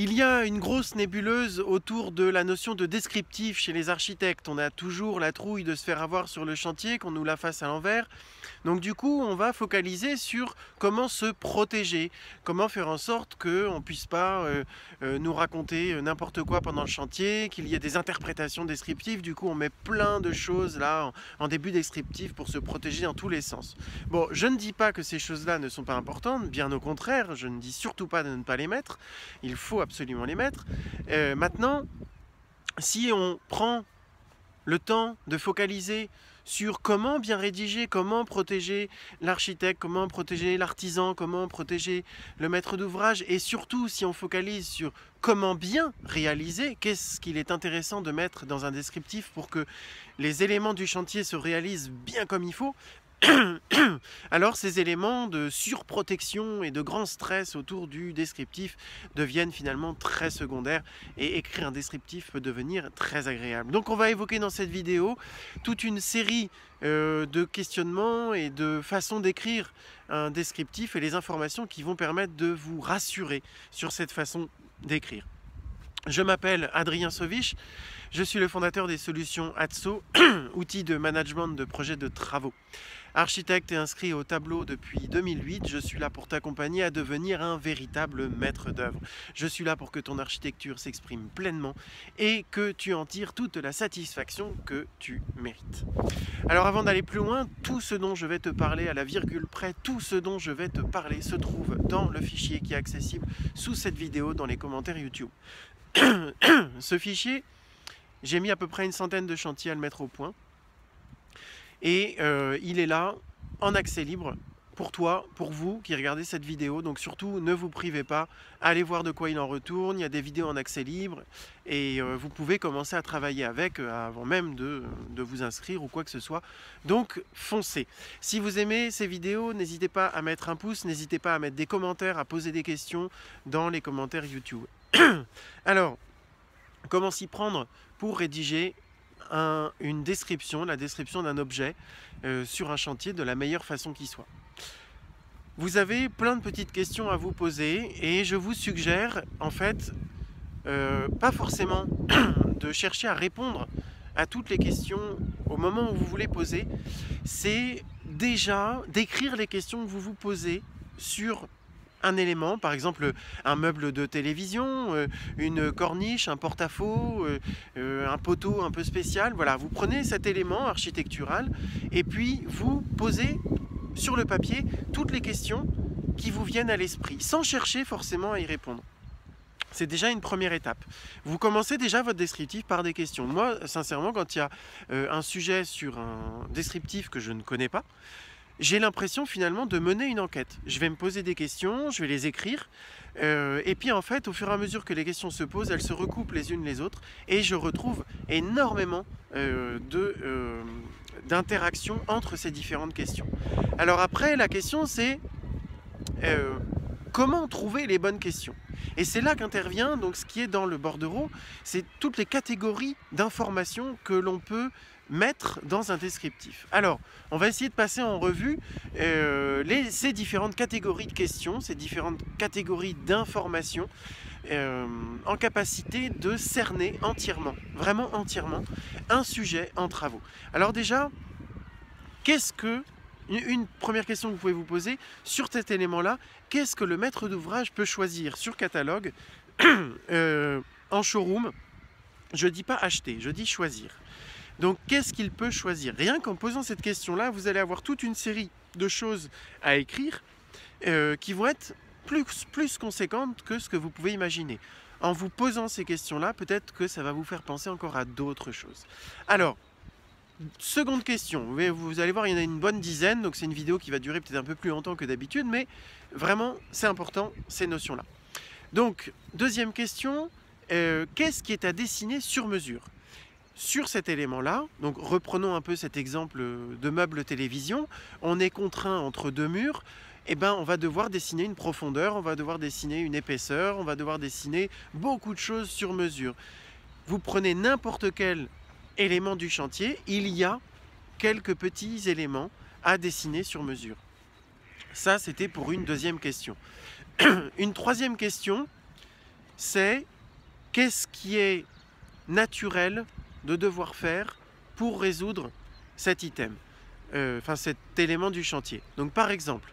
Il y a une grosse nébuleuse autour de la notion de descriptif chez les architectes. On a toujours la trouille de se faire avoir sur le chantier, qu'on nous la fasse à l'envers. Donc du coup, on va focaliser sur comment se protéger, comment faire en sorte qu'on ne puisse pas nous raconter n'importe quoi pendant le chantier, qu'il y ait des interprétations descriptives. Du coup, on met plein de choses là en début descriptif pour se protéger dans tous les sens. Bon, je ne dis pas que ces choses-là ne sont pas importantes, bien au contraire, je ne dis surtout pas de ne pas les mettre. Il faut absolument les mettre. Maintenant, si on prend le temps de focaliser sur comment bien rédiger, comment protéger l'architecte, comment protéger l'artisan, comment protéger le maître d'ouvrage, et surtout si on focalise sur comment bien réaliser, qu'est-ce qu'il est intéressant de mettre dans un descriptif pour que les éléments du chantier se réalisent bien comme il faut, alors ces éléments de surprotection et de grand stress autour du descriptif deviennent finalement très secondaires et écrire un descriptif peut devenir très agréable. Donc on va évoquer dans cette vidéo toute une série de questionnements et de façons d'écrire un descriptif et les informations qui vont permettre de vous rassurer sur cette façon d'écrire. Je m'appelle Adrien Sovich, je suis le fondateur des solutions ATSO, outils de management de projets de travaux. Architecte et inscrit au tableau depuis 2008, je suis là pour t'accompagner à devenir un véritable maître d'œuvre. Je suis là pour que ton architecture s'exprime pleinement et que tu en tires toute la satisfaction que tu mérites. Alors avant d'aller plus loin, tout ce dont je vais te parler à la virgule près, tout ce dont je vais te parler se trouve dans le fichier qui est accessible sous cette vidéo dans les commentaires YouTube. Ce fichier, j'ai mis à peu près une centaine de chantiers à le mettre au point. Et il est là en accès libre pour toi, pour vous qui regardez cette vidéo. Donc surtout, ne vous privez pas, allez voir de quoi il en retourne. Il y a des vidéos en accès libre et vous pouvez commencer à travailler avec avant même de vous inscrire ou quoi que ce soit. Donc foncez. Si vous aimez ces vidéos, n'hésitez pas à mettre un pouce, n'hésitez pas à mettre des commentaires, à poser des questions dans les commentaires YouTube. Alors, comment s'y prendre pour rédiger une description, la description d'un objet sur un chantier de la meilleure façon qui soit. Vous avez plein de petites questions à vous poser et je vous suggère en fait pas forcément de chercher à répondre à toutes les questions au moment où vous voulez poser, c'est déjà d'écrire les questions que vous vous posez sur un élément, par exemple un meuble de télévision, une corniche, un porte-à-faux, un poteau un peu spécial. Voilà, vous prenez cet élément architectural et puis vous posez sur le papier toutes les questions qui vous viennent à l'esprit, sans chercher forcément à y répondre. C'est déjà une première étape. Vous commencez déjà votre descriptif par des questions. Moi, sincèrement, quand il y a un sujet sur un descriptif que je ne connais pas, j'ai l'impression finalement de mener une enquête. Je vais me poser des questions, je vais les écrire, et puis en fait, au fur et à mesure que les questions se posent, elles se recoupent les unes les autres, et je retrouve énormément d'interactions entre ces différentes questions. Alors après, la question c'est comment trouver les bonnes questions? Et c'est là qu'intervient donc ce qui est dans le bordereau, c'est toutes les catégories d'informations que l'on peut mettre dans un descriptif. Alors, on va essayer de passer en revue ces différentes catégories de questions, ces différentes catégories d'informations en capacité de cerner entièrement, vraiment entièrement, un sujet en travaux. Alors déjà, une première question que vous pouvez vous poser sur cet élément-là, qu'est-ce que le maître d'ouvrage peut choisir sur catalogue en showroom? Je ne dis pas acheter, je dis choisir. Donc qu'est-ce qu'il peut choisir? Rien qu'en posant cette question-là, vous allez avoir toute une série de choses à écrire qui vont être plus conséquentes que ce que vous pouvez imaginer. En vous posant ces questions-là, peut-être que ça va vous faire penser encore à d'autres choses. Alors, seconde question, vous allez voir, il y en a une bonne dizaine, donc c'est une vidéo qui va durer peut-être un peu plus longtemps que d'habitude, mais vraiment, c'est important, ces notions-là. Donc, deuxième question, qu'est-ce qui est à dessiner sur mesure? Sur cet élément-là, donc reprenons un peu cet exemple de meuble télévision, on est contraint entre deux murs, et ben on va devoir dessiner une profondeur, on va devoir dessiner une épaisseur, on va devoir dessiner beaucoup de choses sur mesure. Vous prenez n'importe quel élément du chantier, il y a quelques petits éléments à dessiner sur mesure. Ça, c'était pour une deuxième question. Une troisième question, c'est qu'est-ce qui est naturel de devoir faire pour résoudre cet item, enfin cet élément du chantier. Donc par exemple,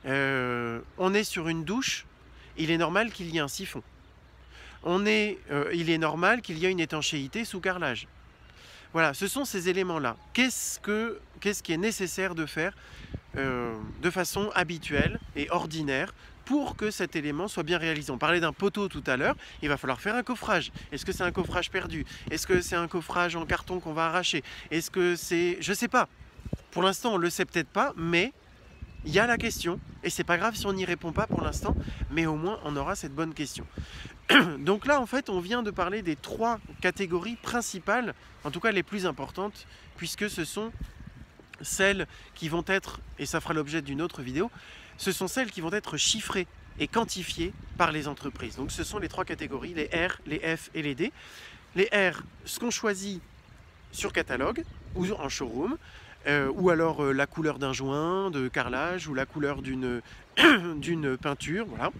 on est sur une douche, il est normal qu'il y ait un siphon. Il est normal qu'il y ait une étanchéité sous carrelage. Voilà, ce sont ces éléments-là. Qu'est-ce qui est nécessaire de faire de façon habituelle et ordinaire pour que cet élément soit bien réalisé. On parlait d'un poteau tout à l'heure, il va falloir faire un coffrage. Est-ce que c'est un coffrage perdu? Est-ce que c'est un coffrage en carton qu'on va arracher? Est-ce que c'est... Je ne sais pas. Pour l'instant, on ne le sait peut-être pas, mais il y a la question. Et c'est pas grave si on n'y répond pas pour l'instant, mais au moins on aura cette bonne question. Donc là, en fait, on vient de parler des 3 catégories principales, en tout cas les plus importantes, puisque ce sont celles qui vont être, et ça fera l'objet d'une autre vidéo, ce sont celles qui vont être chiffrées et quantifiées par les entreprises. Donc ce sont les 3 catégories, les R, les F et les D. Les R, ce qu'on choisit sur catalogue ou en showroom, ou alors la couleur d'un joint de carrelage ou la couleur d'une peinture, voilà.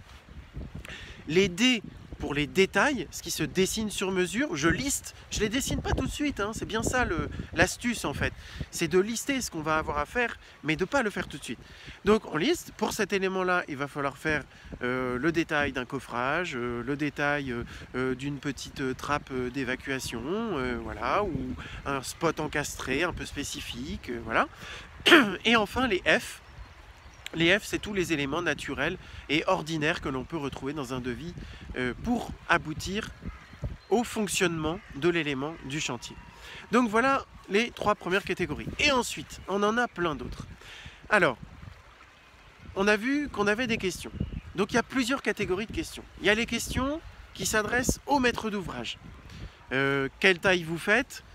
Les D, pour les détails, ce qui se dessine sur mesure, je liste, je les dessine pas tout de suite, hein, c'est bien ça l'astuce en fait, c'est de lister ce qu'on va avoir à faire, mais de ne pas le faire tout de suite. Donc on liste, pour cet élément-là, il va falloir faire le détail d'un coffrage, le détail d'une petite trappe d'évacuation, voilà, ou un spot encastré un peu spécifique, voilà. Et enfin les F. Les F, c'est tous les éléments naturels et ordinaires que l'on peut retrouver dans un devis pour aboutir au fonctionnement de l'élément du chantier. Donc voilà les 3 premières catégories. Et ensuite, on en a plein d'autres. Alors, on a vu qu'on avait des questions. Donc il y a plusieurs catégories de questions. Il y a les questions qui s'adressent au maître d'ouvrage. Quelle taille vous faites?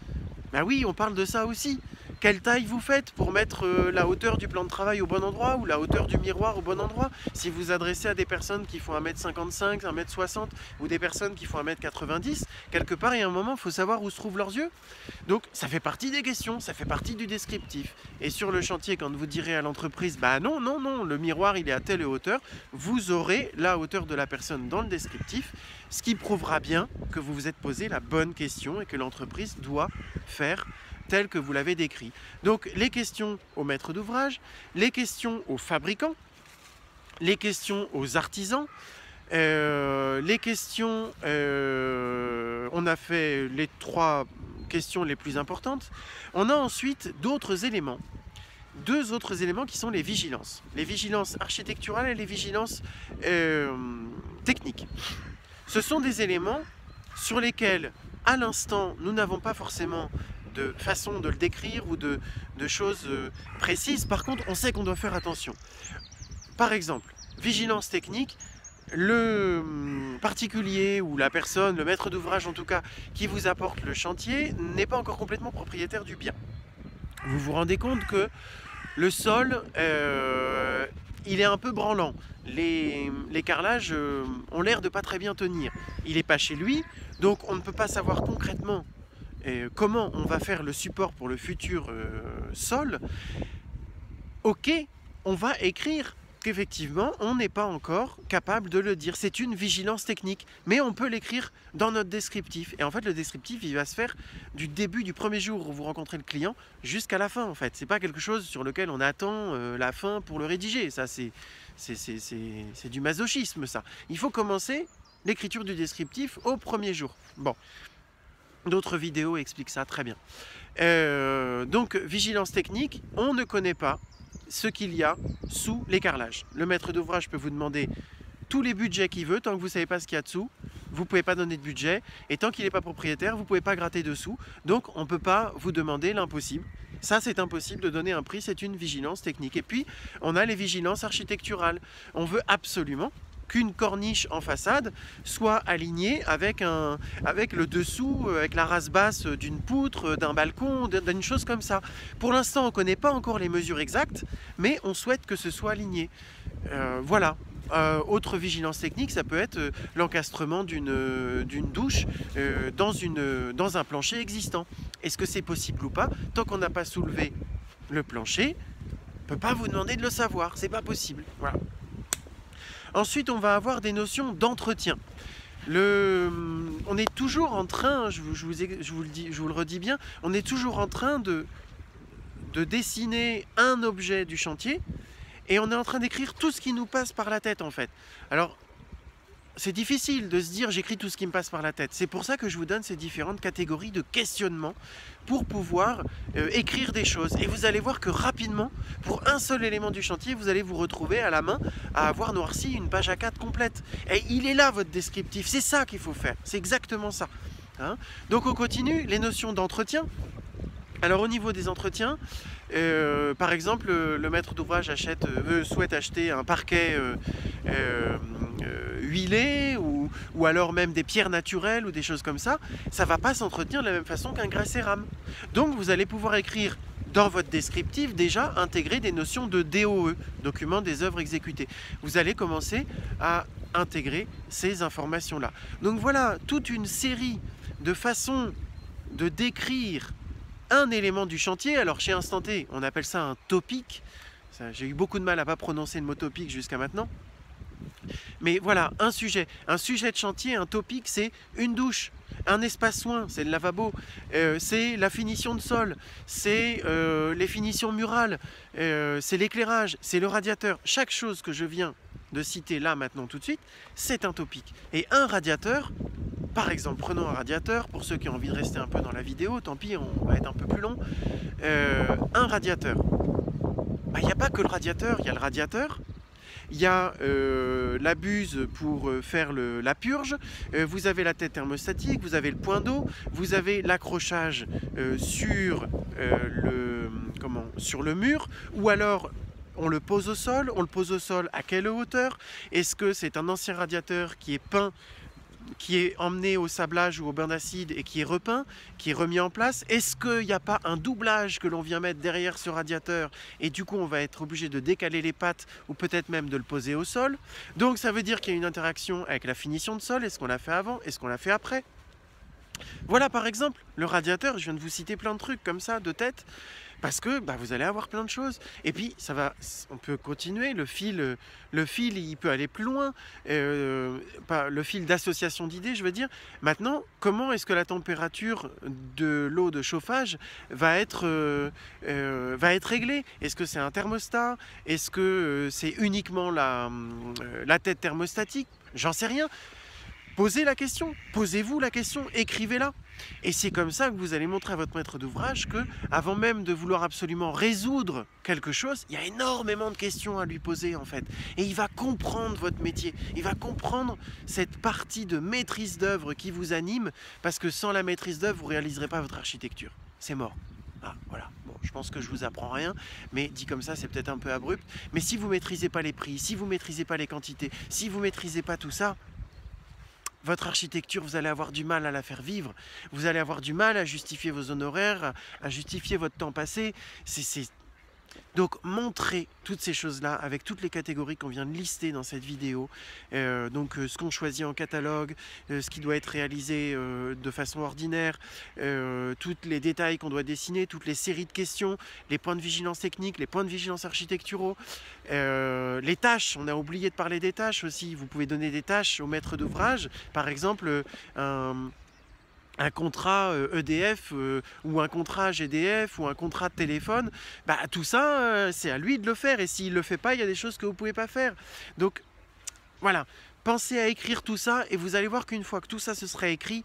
Ben oui, on parle de ça aussi. Quelle taille vous faites pour mettre la hauteur du plan de travail au bon endroit ou la hauteur du miroir au bon endroit? Si vous vous adressez à des personnes qui font 1m55, 1m60 ou des personnes qui font 1m90, quelque part, il y a un moment, il faut savoir où se trouvent leurs yeux. Donc, ça fait partie des questions, ça fait partie du descriptif. Et sur le chantier, quand vous direz à l'entreprise, bah non, non, non, le miroir, il est à telle hauteur, vous aurez la hauteur de la personne dans le descriptif, ce qui prouvera bien que vous vous êtes posé la bonne question et que l'entreprise doit faire tel que vous l'avez décrit. Donc les questions aux maîtres d'ouvrage, les questions aux fabricants, les questions aux artisans, les questions, on a fait les 3 questions les plus importantes. On a ensuite d'autres éléments, 2 autres éléments qui sont les vigilances architecturales et les vigilances techniques. Ce sont des éléments sur lesquels, à l'instant, nous n'avons pas forcément de façon de le décrire ou de choses précises. Par contre, on sait qu'on doit faire attention. Par exemple, vigilance technique, le particulier ou la personne, le maître d'ouvrage en tout cas, qui vous apporte le chantier, n'est pas encore complètement propriétaire du bien. Vous vous rendez compte que le sol, il est un peu branlant. Les carrelages ont l'air de pas très bien tenir. Il n'est pas chez lui, donc on ne peut pas savoir concrètement comment on va faire le support pour le futur sol. Ok, on va écrire qu'effectivement, on n'est pas encore capable de le dire. C'est une vigilance technique, mais on peut l'écrire dans notre descriptif. Et en fait, le descriptif, il va se faire du début, du premier jour où vous rencontrez le client, jusqu'à la fin, en fait. C'est pas quelque chose sur lequel on attend la fin pour le rédiger. Ça, c'est du masochisme, ça. Il faut commencer l'écriture du descriptif au premier jour. Bon. D'autres vidéos expliquent ça très bien. Donc, vigilance technique, on ne connaît pas ce qu'il y a sous les carrelages. Le maître d'ouvrage peut vous demander tous les budgets qu'il veut, tant que vous ne savez pas ce qu'il y a dessous, vous ne pouvez pas donner de budget, et tant qu'il n'est pas propriétaire, vous ne pouvez pas gratter dessous, donc on ne peut pas vous demander l'impossible. Ça, c'est impossible de donner un prix, c'est une vigilance technique. Et puis, on a les vigilances architecturales. On veut absolument qu'une corniche en façade soit alignée avec le dessous, avec la race basse d'une poutre, d'un balcon, d'une chose comme ça. Pour l'instant, on ne connaît pas encore les mesures exactes, mais on souhaite que ce soit aligné. Voilà. Autre vigilance technique, ça peut être l'encastrement d'une douche dans un plancher existant. Est-ce que c'est possible ou pas? Tant qu'on n'a pas soulevé le plancher, on ne peut pas vous demander de le savoir, c'est pas possible. Voilà. Ensuite, on va avoir des notions d'entretien. On est toujours en train, je vous le redis bien, on est toujours en train de dessiner un objet du chantier et on est en train d'écrire tout ce qui nous passe par la tête en fait. Alors, c'est difficile de se dire j'écris tout ce qui me passe par la tête. C'est pour ça que je vous donne ces différentes catégories de questionnement pour pouvoir écrire des choses. Et vous allez voir que rapidement, pour un seul élément du chantier, vous allez vous retrouver à la main à avoir noirci une page A4 complète. Et il est là votre descriptif, c'est ça qu'il faut faire, c'est exactement ça. Hein? Donc on continue, les notions d'entretien. Alors au niveau des entretiens, par exemple, le maître d'ouvrage souhaite acheter un parquet huilé ou alors même des pierres naturelles ou des choses comme ça, ça ne va pas s'entretenir de la même façon qu'un grès cérame. Donc vous allez pouvoir écrire dans votre descriptif déjà intégrer des notions de DOE, document des œuvres exécutées. Vous allez commencer à intégrer ces informations-là. Donc voilà toute une série de façons de décrire un élément du chantier. Alors chez Instant T, on appelle ça un topic. J'ai eu beaucoup de mal à ne pas prononcer le mot topic jusqu'à maintenant. Mais voilà, un sujet de chantier, un topic, c'est une douche, un espace soin, c'est le lavabo, c'est la finition de sol, c'est les finitions murales, c'est l'éclairage, c'est le radiateur. Chaque chose que je viens de citer là maintenant tout de suite, c'est un topic. Et un radiateur, par exemple, prenons un radiateur, pour ceux qui ont envie de rester un peu dans la vidéo, tant pis, on va être un peu plus long. Un radiateur, il n'y a pas que le radiateur, il y a le radiateur, il y a la buse pour faire la purge, vous avez la tête thermostatique, vous avez le point d'eau, vous avez l'accrochage sur le mur, ou alors on le pose au sol. On le pose au sol à quelle hauteur? Est-ce que c'est un ancien radiateur qui est peint, qui est emmené au sablage ou au bain d'acide et qui est repeint, qui est remis en place? Est-ce qu'il n'y a pas un doublage que l'on vient mettre derrière ce radiateur et du coup on va être obligé de décaler les pattes ou peut-être même de le poser au sol? Donc ça veut dire qu'il y a une interaction avec la finition de sol. Est-ce qu'on l'a fait avant? Est-ce qu'on l'a fait après? Voilà par exemple le radiateur, je viens de vous citer plein de trucs comme ça de tête. Parce que vous allez avoir plein de choses. Et puis, on peut continuer. Le fil, il peut aller plus loin. Le fil d'association d'idées, je veux dire. Maintenant, comment est-ce que la température de l'eau de chauffage va être réglée? Est-ce que c'est un thermostat? Est-ce que c'est uniquement la tête thermostatique? J'en sais rien. Posez la question, posez-vous la question, écrivez-la. Et c'est comme ça que vous allez montrer à votre maître d'ouvrage que, avant même de vouloir absolument résoudre quelque chose, il y a énormément de questions à lui poser en fait. Et il va comprendre votre métier, il va comprendre cette partie de maîtrise d'œuvre qui vous anime, parce que sans la maîtrise d'œuvre, vous ne réaliserez pas votre architecture. C'est mort. Ah, voilà. Bon, je pense que je vous apprends rien, mais dit comme ça, c'est peut-être un peu abrupt. Mais si vous ne maîtrisez pas les prix, si vous ne maîtrisez pas les quantités, si vous ne maîtrisez pas tout ça, votre architecture, vous allez avoir du mal à la faire vivre. Vous allez avoir du mal à justifier vos honoraires, à justifier votre temps passé. Donc, montrez toutes ces choses-là avec toutes les catégories qu'on vient de lister dans cette vidéo. Ce qu'on choisit en catalogue, ce qui doit être réalisé de façon ordinaire, tous les détails qu'on doit dessiner, toutes les séries de questions, les points de vigilance technique, les points de vigilance architecturaux, les tâches. On a oublié de parler des tâches aussi. Vous pouvez donner des tâches au maître d'ouvrage. Par exemple, un contrat EDF ou un contrat GDF ou un contrat de téléphone, tout ça, c'est à lui de le faire. Et s'il ne le fait pas, il y a des choses que vous ne pouvez pas faire. Donc, voilà. Pensez à écrire tout ça et vous allez voir qu'une fois que tout ça se sera écrit,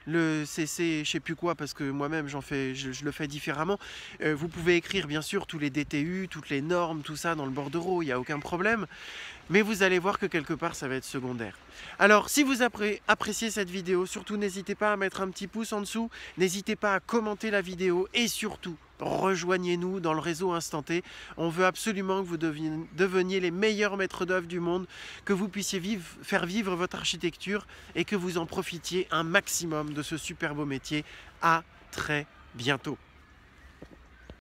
le CC, je sais plus quoi, parce que moi-même je le fais différemment. Vous pouvez écrire bien sûr tous les DTU, toutes les normes, tout ça dans le bordereau, il n'y a aucun problème. Mais vous allez voir que quelque part ça va être secondaire. Alors si vous appréciez cette vidéo, surtout n'hésitez pas à mettre un petit pouce en dessous, n'hésitez pas à commenter la vidéo et surtout rejoignez-nous dans le réseau Instant T. On veut absolument que vous deveniez les meilleurs maîtres d'œuvre du monde, que vous puissiez faire vivre votre architecture et que vous en profitiez un maximum de ce super beau métier. À très bientôt.